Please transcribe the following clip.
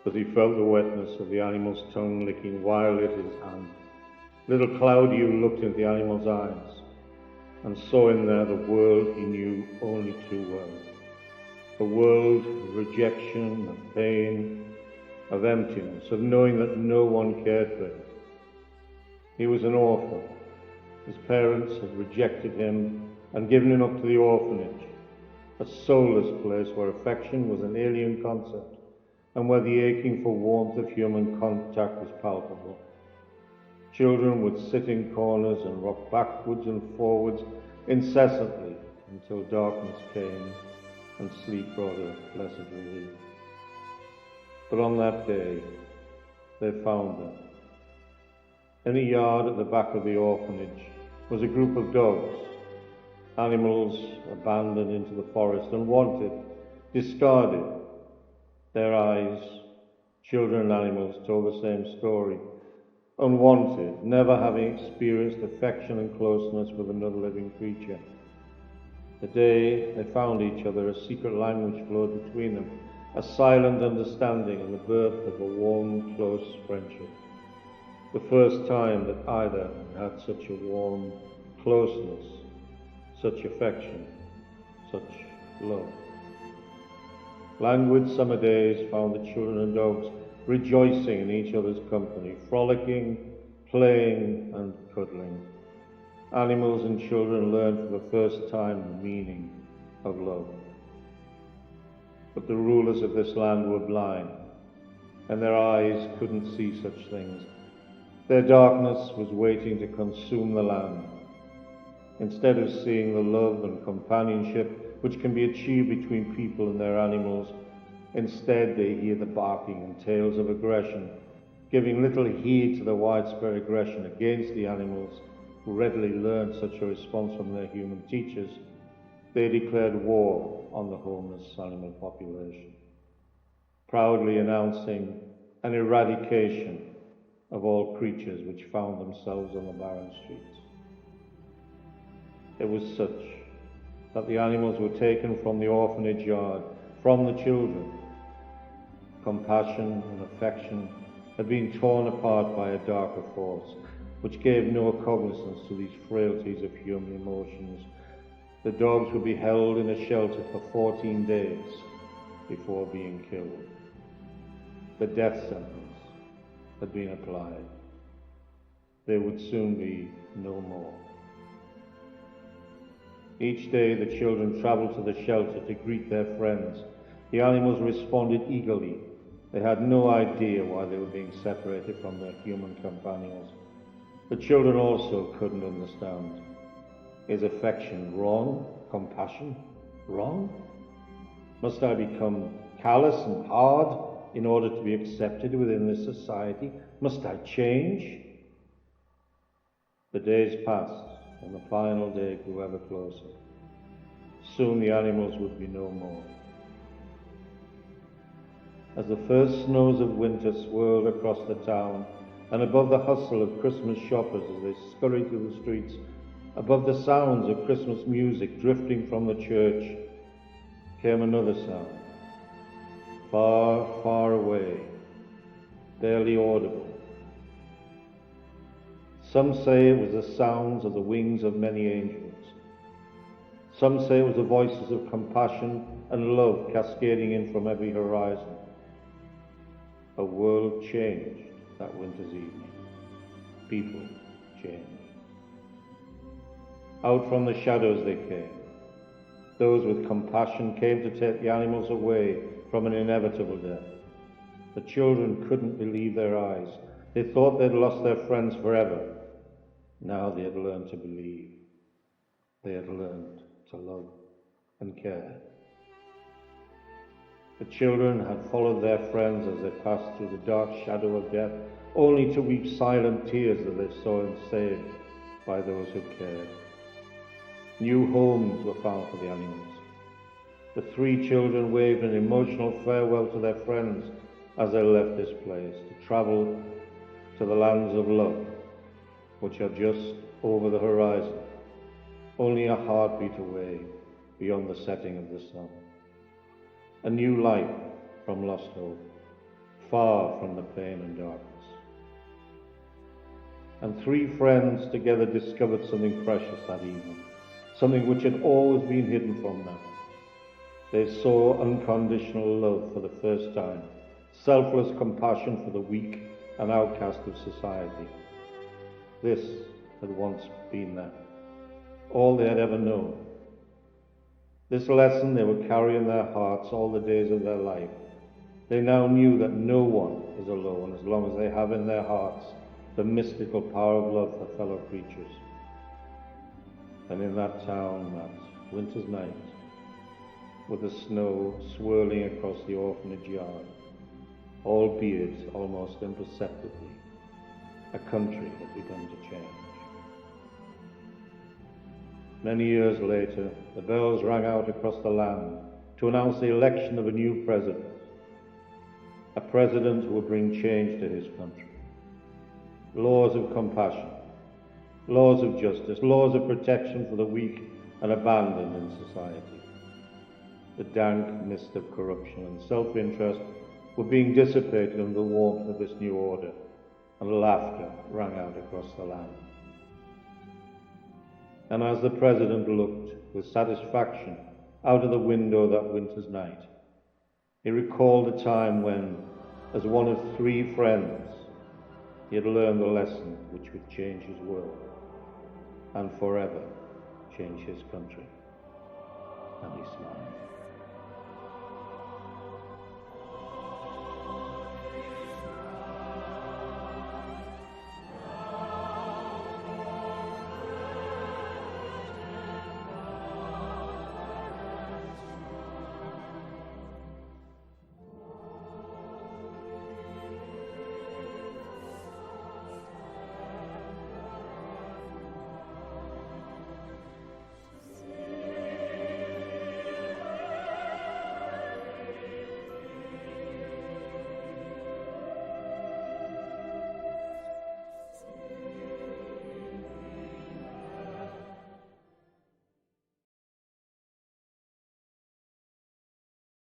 but he felt the wetness of the animal's tongue licking wildly at his hand. Little Claudio looked into the animal's eyes and saw in there the world he knew only too well. A world of rejection, of pain, of emptiness, of knowing that no one cared for him. He was an orphan. His parents had rejected him and given him up to the orphanage, a soulless place where affection was an alien concept and where the aching for warmth of human contact was palpable. Children would sit in corners and rock backwards and forwards incessantly until darkness came and sleep brought a blessed relief. But on that day, they found them. In a yard at the back of the orphanage was a group of dogs, animals abandoned into the forest, unwanted, discarded. Their eyes, children and animals, told the same story. Unwanted, never having experienced affection and closeness with another living creature. The day they found each other, a secret language flowed between them, a silent understanding and the birth of a warm, close friendship. The first time that either had such a warm closeness, such affection, such love. Languid summer days found the children and dogs rejoicing in each other's company, frolicking, playing, and cuddling. Animals and children learned for the first time the meaning of love. But the rulers of this land were blind, and their eyes couldn't see such things. Their darkness was waiting to consume the land. Instead of seeing the love and companionship which can be achieved between people and their animals, instead they hear the barking and tales of aggression, giving little heed to the widespread aggression against the animals who readily learned such a response from their human teachers. They declared war on the homeless animal population, proudly announcing an eradication of all creatures which found themselves on the barren streets. It was such that the animals were taken from the orphanage yard, from the children. Compassion and affection had been torn apart by a darker force, which gave no cognizance to these frailties of human emotions. The dogs would be held in a shelter for 14 days before being killed. The death sentence had been applied. They would soon be no more. Each day the children traveled to the shelter to greet their friends. The animals responded eagerly. They had no idea why they were being separated from their human companions. The children also couldn't understand. Is affection wrong? Compassion wrong? Must I become callous and hard in order to be accepted within this society? Must I change? The days passed, and the final day grew ever closer. Soon the animals would be no more. As the first snows of winter swirled across the town, and above the hustle of Christmas shoppers as they scurried through the streets, above the sounds of Christmas music drifting from the church, came another sound, far, far away, barely audible. Some say it was the sounds of the wings of many angels. Some say it was the voices of compassion and love cascading in from every horizon. A world changed that winter's evening. People changed. Out from the shadows they came. Those with compassion came to take the animals away from an inevitable death. The children couldn't believe their eyes. They thought they'd lost their friends forever. Now they had learned to believe. They had learned to love and care. The children had followed their friends as they passed through the dark shadow of death, only to weep silent tears as they saw him saved by those who cared. New homes were found for the animals. The three children waved an emotional farewell to their friends as they left this place to travel to the lands of love, which are just over the horizon, only a heartbeat away beyond the setting of the sun. A new life from lost hope, far from the pain and darkness. And three friends together discovered something precious that evening, something which had always been hidden from them. They saw unconditional love for the first time, selfless compassion for the weak and outcast of society. This had once been them, all they had ever known. This lesson they would carry in their hearts all the days of their life. They now knew that no one is alone as long as they have in their hearts the mystical power of love for fellow creatures. And in that town, that winter's night, with the snow swirling across the orphanage yard, albeit almost imperceptibly, a country had begun to change. Many years later, the bells rang out across the land to announce the election of a new president, a president who would bring change to his country. Laws of compassion, laws of justice, laws of protection for the weak and abandoned in society. The dank mist of corruption and self-interest were being dissipated under the warmth of this new order, and laughter rang out across the land. And as the president looked with satisfaction out of the window that winter's night, he recalled a time when, as one of three friends, he had learned the lesson which would change his world and forever change his country. And he smiled.